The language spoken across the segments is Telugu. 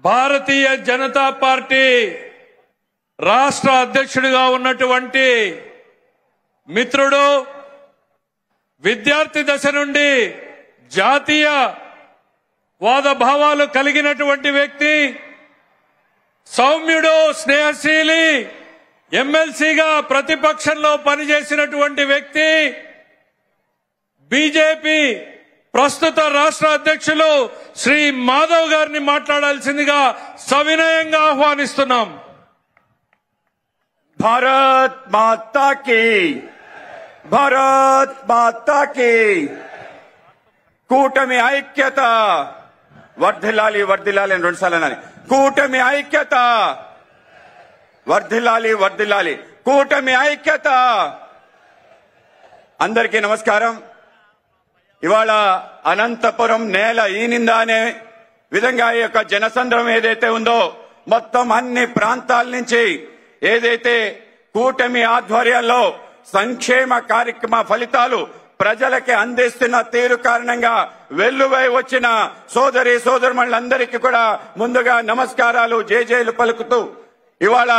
భారతీయ జనతా పార్టీ రాష్ట్ర అధ్యక్షుడిగా ఉన్నటువంటి మిత్రుడు, విద్యార్థి దశ నుండి జాతీయ వాద భావాలు కలిగినటువంటి వ్యక్తి, సౌమ్యుడు, స్నేహశీలి, ఎమ్మెల్సీగా ప్రతిపక్షంలో పనిచేసినటువంటి వ్యక్తి, బీజేపీ ప్రస్తుత రాష్ట్ర అధ్యక్షులు శ్రీ మాధవ్ గారిని మాట్లాడాల్సిందిగా సవినయంగా ఆహ్వానిస్తున్నాం. భారత్ మాతా కీ, భారత్ మాతా కీ. కూటమి ఐక్యత వర్ధిల్లాలి, వర్ధిల్లాలి అని 2 సార్లు అనాలి. కూటమి ఐక్యత వర్ధిల్లాలి, వర్ధిల్లాలి. కూటమి ఐక్యత. అందరికీ నమస్కారం. ఇవాళ అనంతపురం నేల ఈనిందా అనే విధంగా ఈ యొక్క జనసంద్రం ఏదైతే ఉందో మొత్తం అన్ని ప్రాంతాల నుంచి ఏదైతే కూటమి ఆధ్వర్యంలో సంక్షేమ కార్యక్రమ ఫలితాలు ప్రజలకి అందిస్తున్న తీరు కారణంగా వెల్లువై వచ్చిన సోదరి సోదరుమణులందరికీ కూడా ముందుగా నమస్కారాలు, జేజేలు పలుకుతూ ఇవాళ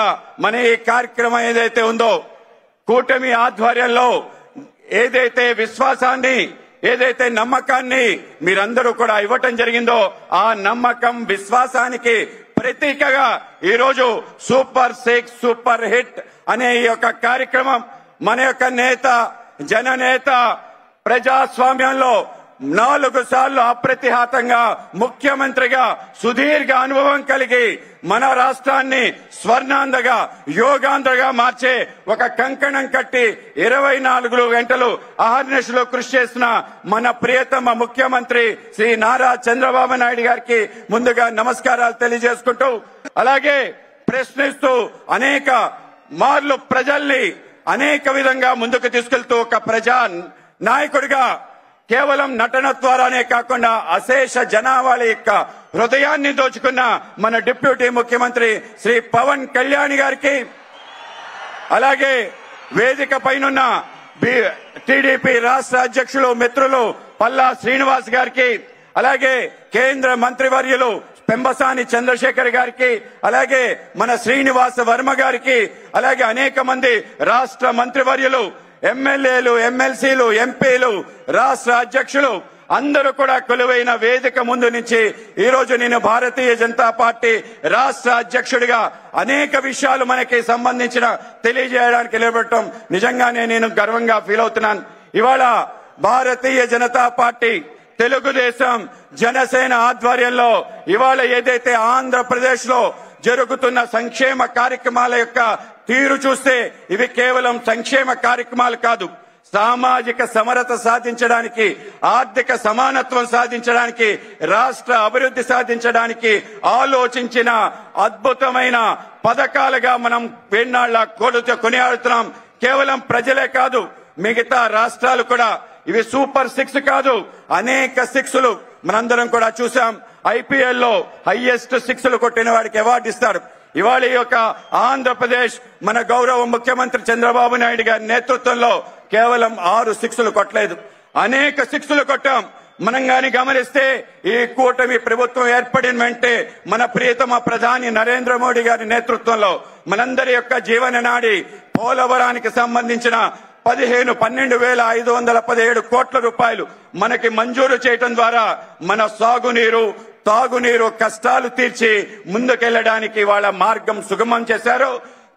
మన ఈ కార్యక్రమం ఏదైతే ఉందో కూటమి ఆధ్వర్యంలో ఏదైతే విశ్వాసాన్ని, ఏదైతే నమ్మకాన్ని మీరందరూ కూడా ఇవ్వటం జరిగిందో ఆ నమ్మకం, విశ్వాసానికి ప్రతీకగా ఈరోజు సూపర్ 6 సూపర్ హిట్ అనే ఈ యొక్క కార్యక్రమం మన యొక్క నేత, జననేత, ప్రజాస్వామ్యంలో 4 సార్లు అప్రతిహతంగా ముఖ్యమంత్రిగా సుదీర్ఘ అనుభవం కలిగి మన రాష్ట్రాన్ని స్వర్ణాంధ్రగా, యోగాంధ్రగా మార్చే ఒక కంకణం కట్టి 24 గంటలు అహర్నిశలు కృషి చేసిన మన ప్రియతమ ముఖ్యమంత్రి శ్రీ నారా చంద్రబాబు నాయుడు గారికి ముందుగా నమస్కారాలు తెలియజేసుకుంటూ, అలాగే ప్రశ్నిస్తూ అనేక మార్లు ప్రజల్ని అనేక విధంగా ముందుకు తీసుకెళ్తూ ఒక ప్రజా నాయకుడిగా కేవలం నటన ద్వారానే కాకుండా అశేష జనాభాల యొక్క హృదయాన్ని దోచుకున్న మన డిప్యూటీ ముఖ్యమంత్రి శ్రీ పవన్ కళ్యాణ్ గారికి, అలాగే వేదిక పైనున్న టీడీపీ రాష్ట్ర అధ్యక్షులు మిత్రులు పల్లా శ్రీనివాస్ గారికి, అలాగే కేంద్ర మంత్రివర్యులు పెంబసాని చంద్రశేఖర్ గారికి, అలాగే మన శ్రీనివాస వర్మ గారికి, అలాగే అనేక మంది రాష్ట్ర మంత్రివర్యులు, ఎమ్మెల్యేలు, ఎమ్మెల్సీలు, ఎంపీలు, రాష్ట్ర అధ్యక్షులు అందరూ కూడా కొలువైన వేదిక ముందు నుంచి ఈరోజు నేను భారతీయ జనతా పార్టీ రాష్ట్ర అధ్యక్షుడిగా అనేక విషయాలు మనకి సంబంధించిన తెలియజేయడానికి నిలబడటం నిజంగానే నేను గర్వంగా ఫీల్ అవుతున్నాను. ఇవాళ భారతీయ జనతా పార్టీ, తెలుగుదేశం, జనసేన ఆధ్వర్యంలో ఇవాళ ఏదైతే ఆంధ్రప్రదేశ్ లో జరుగుతున్న సంక్షేమ కార్యక్రమాల యొక్క తీరు చూస్తే ఇవి కేవలం సంక్షేమ కార్యక్రమాలు కాదు, సామాజిక సమరత సాధించడానికి, ఆర్థిక సమానత్వం సాధించడానికి, రాష్ట్ర అభివృద్ధి సాధించడానికి ఆలోచించిన అద్భుతమైన పథకాలుగా మనం వేన్నాళ్ల కొనియాడుతున్నాం. కేవలం ప్రజలే కాదు, మిగతా రాష్ట్రాలు కూడా ఇవి సూపర్ 6 కాదు, అనేక 6లు మనందరం కూడా చూసాం. IPL లో హైయెస్ట్ 6లు కొట్టిన వాడికి అవార్డు ఇస్తాడు. ఇవాళ ఈ యొక్క ఆంధ్రప్రదేశ్ మన గౌరవ ముఖ్యమంత్రి చంద్రబాబు నాయుడు గారి నేతృత్వంలో కేవలం 6 6లు కొట్టలేదు, అనేక 6లు కొట్టాం. మనం గాని గమనిస్తే ఈ కూటమి ప్రభుత్వం ఏర్పడిన వెంటే మన ప్రియతమ ప్రధాని నరేంద్ర మోడీ గారి నేతృత్వంలో మనందరి యొక్క జీవన నాడి పోలవరానికి సంబంధించిన 12,517 కోట్ల రూపాయలు మనకి మంజూరు చేయడం ద్వారా మన సాగునీరు, తాగునీరు కష్టాలు తీర్చి ముందుకెళ్లడానికి ఇవాళ మార్గం సుగమం చేశారు.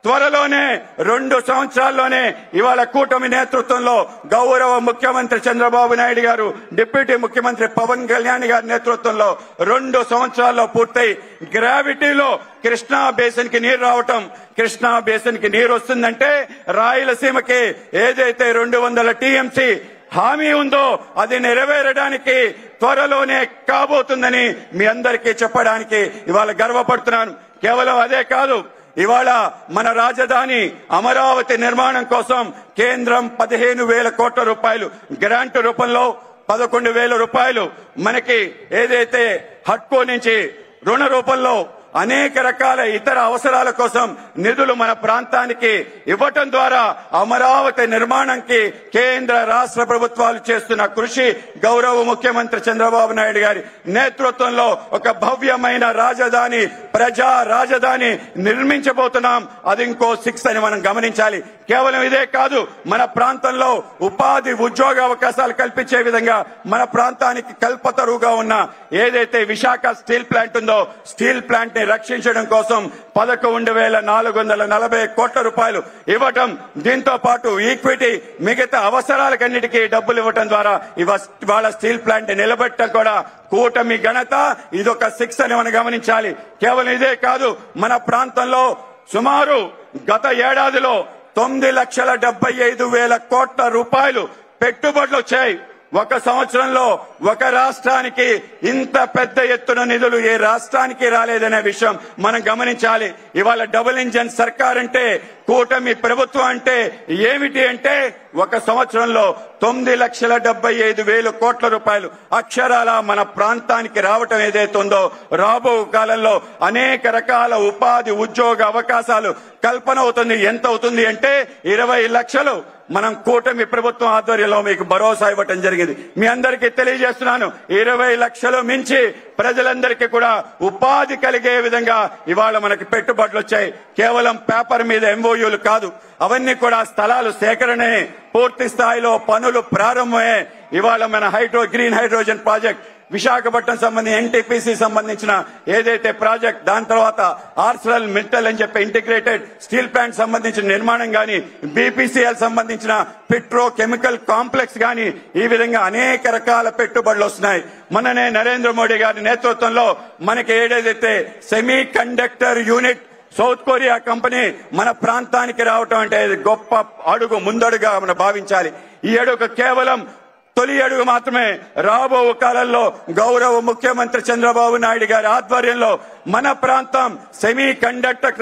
త్వరలోనే 2 సంవత్సరాల్లోనే ఇవాళ కూటమి నేతృత్వంలో గౌరవ ముఖ్యమంత్రి చంద్రబాబు నాయుడు గారు, డిప్యూటీ ముఖ్యమంత్రి పవన్ కళ్యాణ్ గారి నేతృత్వంలో 2 సంవత్సరాల్లో పూర్తయి గ్రావిటీలో కృష్ణా బేసిన్ కి నీరు రావటం, కృష్ణా బేసిన్ కి నీరు వస్తుందంటే రాయలసీమకి ఏదైతే 200 TMC హామీ ఉందో అది నెరవేరడానికి త్వరలోనే కాబోతుందని మీ అందరికీ చెప్పడానికి ఇవాళ గర్వపడుతున్నాను. కేవలం అదే కాదు, ఇవాళ మన రాజధాని అమరావతి నిర్మాణం కోసం కేంద్రం 15,000 కోట్ల రూపాయలు గ్రాంట్ రూపంలో 11,000 రూపాయలు మనకి ఏదైతే హడ్కో నుంచి రుణ రూపంలో అనేక రకాల ఇతర అవసరాల కోసం నిధులు మన ప్రాంతానికి ఇవ్వటం ద్వారా అమరావతి నిర్మాణానికి కేంద్ర రాష్ట్ర ప్రభుత్వాలు చేస్తున్న కృషి గౌరవ ముఖ్యమంత్రి చంద్రబాబు నాయుడు గారి నేతృత్వంలో ఒక భవ్యమైన రాజధాని ప్రజా రాజధాని నిర్మించబోతున్నాం. అది ఇంకో 6 అని మనం గమనించాలి. కేవలం ఇదే కాదు, మన ప్రాంతంలో ఉపాధి ఉద్యోగ అవకాశాలు కల్పించే విధంగా మన ప్రాంతానికి కల్పతరువుగా ఉన్న ఏదైతే విశాఖ స్టీల్ ప్లాంట్ ఉందో స్టీల్ ప్లాంట్ ని రక్షించడం కోసం 11,440 కోట్ల రూపాయలు ఇవ్వటం, దీంతో పాటు ఈక్విటీ మిగతా అవసరాలకన్నిటికీ డబ్బులు ఇవ్వటం ద్వారా ఇవాళ స్టీల్ ప్లాంట్ నిలబెట్టడం కూడా కూటమి ఘనత. ఇదొక 6 అని మనం గమనించాలి. కేవలం ఇదే కాదు, మన ప్రాంతంలో సుమారు గత ఏడాదిలో 9,75,000 కోట్ల రూపాయలు పెట్టుబడులు వచ్చాయి. ఒక సంవత్సరంలో ఒక రాష్ట్రానికి ఇంత పెద్ద ఎత్తున నిధులు ఏ రాష్ట్రానికి రాలేదనే విషయం మనం గమనించాలి. ఇవాళ డబుల్ ఇంజన్ సర్కార్ అంటే, కూటమి ప్రభుత్వం అంటే ఏమిటి అంటే, ఒక సంవత్సరంలో 9,75,000 కోట్ల రూపాయలు అక్షరాల మన ప్రాంతానికి రావటం ఏదైతే ఉందో, రాబో కాలంలో అనేక రకాల ఉపాధి ఉద్యోగ అవకాశాలు కల్పన అవుతుంది. ఎంత అవుతుంది అంటే 20 లక్షలు మనం కూటమి ప్రభుత్వం ఆధ్వర్యంలో మీకు భరోసా ఇవ్వటం జరిగింది. మీ అందరికీ తెలియజేస్తున్నాను, 20 లక్షలు మించి ప్రజలందరికీ కూడా ఉపాధి కలిగే విధంగా ఇవాళ మనకి పెట్టుబడులు వచ్చాయి. కేవలం పేపర్ మీద ఎంఓయూలు కాదు, అవన్నీ కూడా స్థలాలు సేకరణే, పూర్తి స్థాయిలో పనులు ప్రారంభమే. ఇవాళ మన గ్రీన్ హైడ్రోజన్ ప్రాజెక్ట్ విశాఖపట్నం సంబంధించి ఎన్టీపీసీ సంబంధించిన ఏదైతే ప్రాజెక్ట్, దాని తర్వాత ఆర్సెల్ మిట్టల్ అని చెప్పి ఇంటిగ్రేటెడ్ స్టీల్ ప్లాంట్ సంబంధించిన నిర్మాణం గాని, బీపీసీఎల్ సంబంధించిన పెట్రో కెమికల్ కాంప్లెక్స్ గాని, ఈ విధంగా అనేక రకాల పెట్టుబడులు వస్తున్నాయి. మొన్ననే నరేంద్ర మోడీ గారి నేతృత్వంలో మనకి ఏదైతే semi conductor unit south Korea company మన ప్రాంతానికి రావటం అంటే గొప్ప అడుగు, ముందడుగా మనం భావించాలి. ఈ అడుగు కేవలం తొలి అడుగు మాత్రమే. రాబో కాలంలో గౌరవ ముఖ్యమంత్రి చంద్రబాబు నాయుడు గారి ఆధ్వర్యంలో మన ప్రాంతం సెమీ కండక్టర్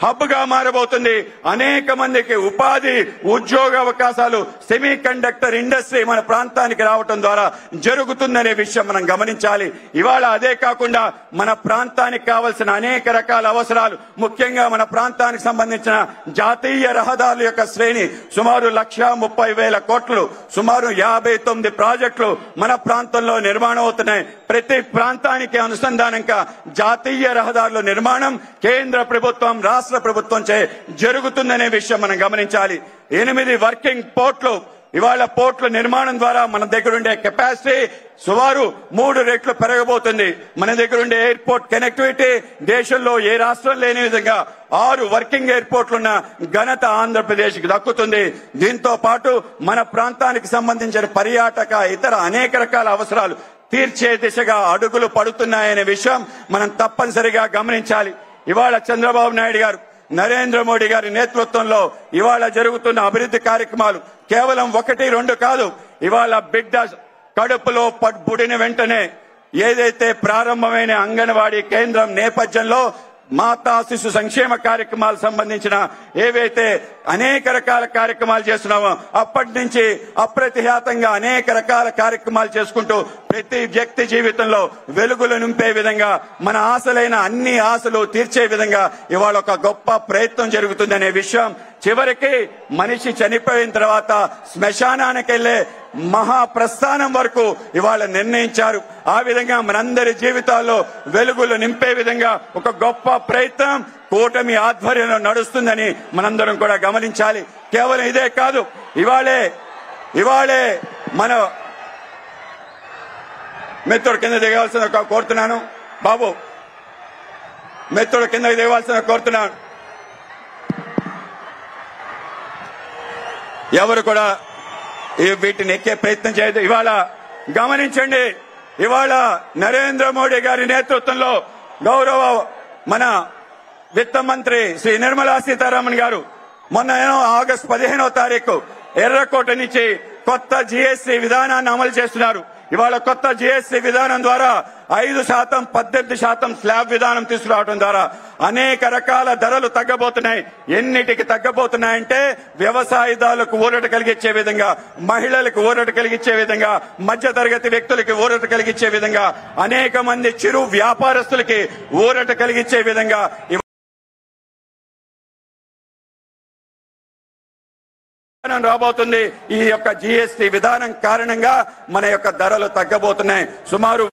హబ్ గా మారబోతుంది. అనేక మందికి ఉపాధి ఉద్యోగ అవకాశాలు సెమీ కండక్టర్ ఇండస్ట్రీ మన ప్రాంతానికి రావటం ద్వారా జరుగుతుందనే విషయం మనం గమనించాలి. ఇవాళ అదే కాకుండా మన ప్రాంతానికి కావలసిన అనేక రకాల అవసరాలు, ముఖ్యంగా మన ప్రాంతానికి సంబంధించిన జాతీయ రహదారుల యొక్క శ్రేణి సుమారు 1,30,000 కోట్లు, సుమారు 59 ప్రాజెక్టులు మన ప్రాంతంలో నిర్మాణం అవుతున్నాయి. ప్రతి ప్రాంతానికి అనుసంధానంగా జాతీయ రహదారుల నిర్మాణం కేంద్ర ప్రభుత్వం రాష్ట్ర ప్రభుత్వం చే జరుగుతుందనే విషయం మనం గమనించాలి. 8 వర్కింగ్ పోర్ట్లు, ఇవాళ పోర్ట్ల నిర్మాణం ద్వారా మన దగ్గర ఉండే కెపాసిటీ సుమారు 3 రెట్లు పెరగబోతుంది. మన దగ్గర ఉండే ఎయిర్పోర్ట్ కనెక్టివిటీ దేశంలో ఏ రాష్ట్రం లేని విధంగా 6 వర్కింగ్ ఎయిర్పోర్ట్లున్న ఘనత ఆంధ్రప్రదేశ్ కి దక్కుతుంది. దీంతో పాటు మన ప్రాంతానికి సంబంధించిన పర్యాటక ఇతర అనేక రకాల అవసరాలు తీర్చే దిశగా అడుగులు పడుతున్నాయనే విషయం మనం తప్పనిసరిగా గమనించాలి. ఇవాళ చంద్రబాబు నాయుడు గారు, నరేంద్ర మోడీ గారి నేతృత్వంలో ఇవాళ జరుగుతున్న అభివృద్ధి కార్యక్రమాలు కేవలం 1-2 కాదు. ఇవాళ బిడ్డ కడుపులో పుడిన వెంటనే ఏదైతే ప్రారంభమైన అంగన్వాడీ కేంద్రం నేపథ్యంలో మాతా శిశు సంక్షేమ కార్యక్రమాలకు సంబంధించిన ఏవైతే అనేక రకాల కార్యక్రమాలు చేస్తున్నామో, అప్పటి నుంచి అప్రతిహతంగా అనేక రకాల కార్యక్రమాలు చేసుకుంటూ ప్రతి వ్యక్తి జీవితంలో వెలుగులు నింపే విధంగా, మన ఆశలైన అన్ని ఆశలు తీర్చే విధంగా ఇవాళ ఒక గొప్ప ప్రయత్నం జరుగుతుందనే విషయం చివరికి మనిషి చనిపోయిన తర్వాత శ్మశానానికి వెళ్లే మహాప్రస్థానం వరకు ఇవాళ నిర్ణయించారు. ఆ విధంగా మనందరి జీవితాల్లో వెలుగులు నింపే విధంగా ఒక గొప్ప ప్రయత్నం కూటమి ఆధ్వర్యంలో నడుస్తుందని మనందరం కూడా గమనించాలి. కేవలం ఇదే కాదు, ఇవాళే మన మిత్రుడు కింద దిగవలసిన కోరుతున్నాను. బాబు మిత్రుడు కింద దిగవలసిన కోరుతున్నాను. ఎవరు కూడా వీటిని ఎక్కే ప్రయత్నం చేయదు. ఇవాళ గమనించండి, ఇవాళ నరేంద్ర మోడీ గారి నేతృత్వంలో గౌరవ మన విత్త మంత్రి శ్రీ నిర్మలా సీతారామన్ గారు మొన్న ఆగస్టు 15వ తారీఖు ఎర్రకోట నుంచి కొత్త జీఎస్టీ విధానాన్ని అమలు చేస్తున్నారు. ఇవాళ కొత్త జీఎస్టీ విధానం ద్వారా 5%, 18% స్లాబ్ విధానం తీసుకురావడం ద్వారా అనేక రకాల ధరలు తగ్గబోతున్నాయి. ఎన్నిటికి తగ్గబోతున్నాయంటే వ్యవసాయదారులకు ఊరట కలిగించే విధంగా, మహిళలకు ఊరట కలిగించే విధంగా, మధ్యతరగతి వ్యక్తులకి ఊరట కలిగించే విధంగా, అనేక మంది చిరు వ్యాపారస్తులకి ఊరట కలిగించే విధంగా రాబోతుంది. ఈ యొక్క జీఎస్టీ విధానం కారణంగా మన యొక్క ధరలు తగ్గబోతున్నాయి. సుమారు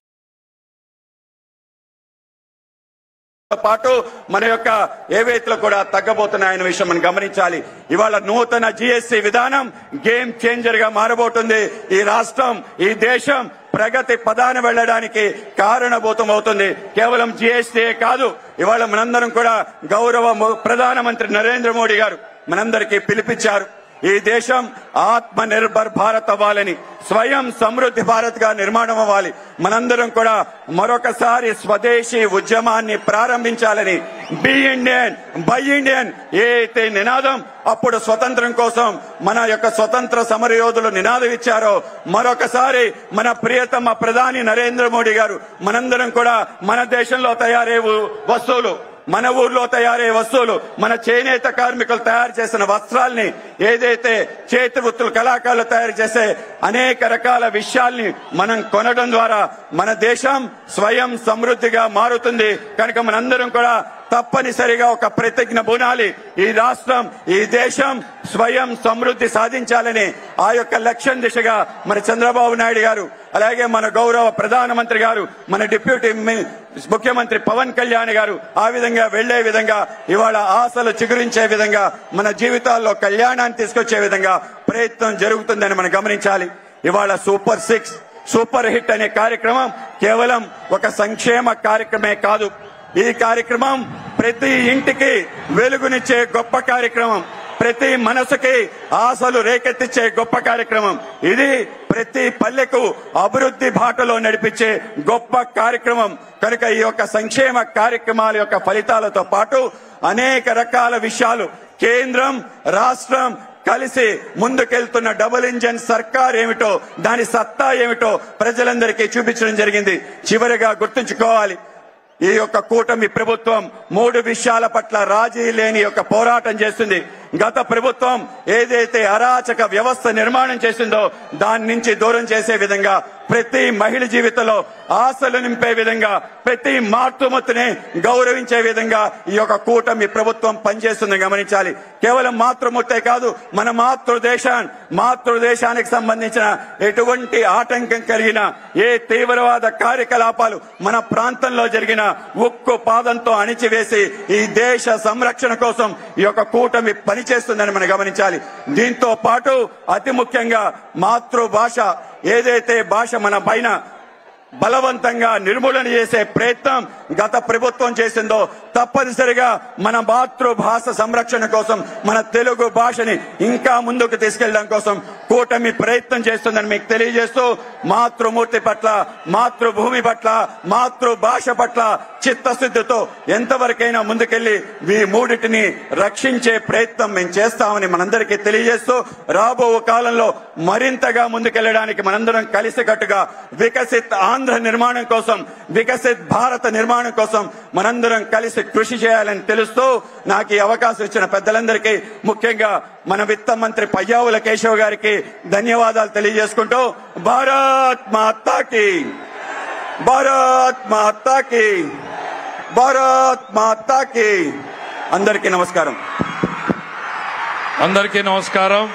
పాటు మన యొక్క ఏవైతే కూడా తగ్గబోతున్నాయన్న విషయం మనం గమనించాలి. ఇవాళ నూతన జీఎస్టీ విధానం గేమ్ చేంజర్ గా మారబోతుంది. ఈ రాష్ట్రం, ఈ దేశం ప్రగతి పదాన వెళ్లడానికి కారణభూతం అవుతుంది. కేవలం జీఎస్టీ కాదు, ఇవాళ మనందరం కూడా గౌరవ ప్రధానమంత్రి నరేంద్ర మోడీ గారు మనందరికీ పిలిపించారు. ఈ దేశం ఆత్మ నిర్భర్ భారత్ అవ్వాలని, స్వయం సమృద్ధి భారత్ గా నిర్మాణం అవ్వాలి. మనందరం కూడా మరొకసారి స్వదేశీ ఉద్యమాన్ని ప్రారంభించాలని, బి ఇండియన్ బై ఇండియన్ ఏదైతే నినాదం అప్పుడు స్వతంత్రం కోసం మన యొక్క స్వతంత్ర సమరయోధులు నినాదం ఇచ్చారో, మరొకసారి మన ప్రియతమ ప్రధాని నరేంద్ర మోడీ గారు మనందరం కూడా మన దేశంలో తయారయ్యే వస్తువులు, మన ఊర్లో తయారయ్యే వస్తువులు, మన చేనేత కార్మికులు తయారు చేసిన వస్త్రాల్ని, ఏదైతే చేతి వృత్తులు కళాకారులు తయారు చేసే అనేక రకాల విషయాల్ని మనం కొనడం ద్వారా మన దేశం స్వయం సమృద్ధిగా మారుతుంది. కనుక మనందరం కూడా తప్పనిసరిగా ఒక ప్రతిజ్ఞ బూనాలి. ఈ రాష్ట్రం, ఈ దేశం స్వయం సమృద్ధి సాధించాలని ఆ యొక్క లక్ష్యం దిశగా మన చంద్రబాబు నాయుడు గారు, అలాగే మన గౌరవ ప్రధానమంత్రి గారు, మన డిప్యూటీ ముఖ్యమంత్రి పవన్ కళ్యాణ్ గారు ఆ విధంగా వెళ్లే విధంగా, ఇవాళ ఆశలు చిగురించే విధంగా, మన జీవితాల్లో కళ్యాణాన్ని తీసుకొచ్చే విధంగా ప్రయత్నం జరుగుతుందని మనం గమనించాలి. ఇవాళ సూపర్ 6, సూపర్ హిట్ అనే కార్యక్రమం కేవలం ఒక సంక్షేమ కార్యక్రమే కాదు. ఈ కార్యక్రమం ప్రతి ఇంటికి వెలుగునిచ్చే గొప్ప కార్యక్రమం, ప్రతి మనసుకి ఆశలు రేకెత్తించే గొప్ప కార్యక్రమం. ఇది ప్రతి పల్లెకు అభివృద్ధి బాటలో నడిపించే గొప్ప కార్యక్రమం. కనుక ఈ యొక్క సంక్షేమ కార్యక్రమాల యొక్క ఫలితాలతో పాటు అనేక రకాల విషయాలు కేంద్రం, రాష్ట్రం కలిసి ముందుకెళ్తున్న డబుల్ ఇంజన్ సర్కార్ ఏమిటో, దాని సత్తా ఏమిటో ప్రజలందరికీ చూపించడం జరిగింది. చివరిగా గుర్తుంచుకోవాలి, ఈ యొక్క కూటమి ప్రభుత్వం 3 విషయాల పట్ల రాజీ లేని యొక్క పోరాటం చేస్తుంది. గత ప్రభుత్వం ఏదైతే అరాచక వ్యవస్థ నిర్మాణం చేసిందో దాని నుంచి దూరం చేసే విధంగా, ప్రతి మహిళ జీవితంలో ఆశలు నింపే విధంగా, ప్రతి మాతృమూర్తిని గౌరవించే విధంగా ఈ యొక్క కూటమి ప్రభుత్వం పనిచేస్తుందని గమనించాలి. కేవలం మాతృమూర్తే కాదు, మన మాతృదేశానికి సంబంధించిన ఎటువంటి ఆటంకం కలిగిన, ఏ తీవ్రవాద కార్యకలాపాలు మన ప్రాంతంలో జరిగిన ఉక్కు పాదంతో అణిచివేసి ఈ దేశ సంరక్షణ కోసం ఈ యొక్క కూటమి పనిచేస్తుందని మనం గమనించాలి. దీంతో పాటు అతి ముఖ్యంగా మాతృభాష, ఏదైతే భాష మన పైన బలవంతంగా నిర్మూలన చేసే ప్రయత్నం గత ప్రభుత్వం చేసిందో, తప్పనిసరిగా మన మాతృభాష సంరక్షణ కోసం, మన తెలుగు భాషని ఇంకా ముందుకు తీసుకెళ్లడం కోసం కూటమి ప్రయత్నం చేస్తుందని మీకు తెలియజేస్తూ, మాతృమూర్తి పట్ల, మాతృభూమి పట్ల, మాతృభాష పట్ల చిత్తశుద్ధితో ఎంతవరకైనా ముందుకెళ్లి ఈ మూడిటిని రక్షించే ప్రయత్నం మేము చేస్తామని మనందరికీ తెలియజేస్తూ, రాబో కాలంలో మరింతగా ముందుకెళ్లడానికి మనందరం కలిసికట్టుగా వికసిత్ ఆంధ్ర నిర్మాణం కోసం, వికసిత్ భారత నిర్మాణం కోసం మనందరం కలిసి కృషి చేయాలని తెలుస్తూ, నాకు ఈ అవకాశం ఇచ్చిన పెద్దలందరికీ, ముఖ్యంగా మన విత్త మంత్రి పయ్యావుల కేశవ్ గారికి ధన్యవాదాలు తెలియజేసుకుంటూ, భారత్ మాతాకి, భారత్ మాతాకి, భారత్ మాతాకి. అందరికీ నమస్కారం. అందరికీ నమస్కారం.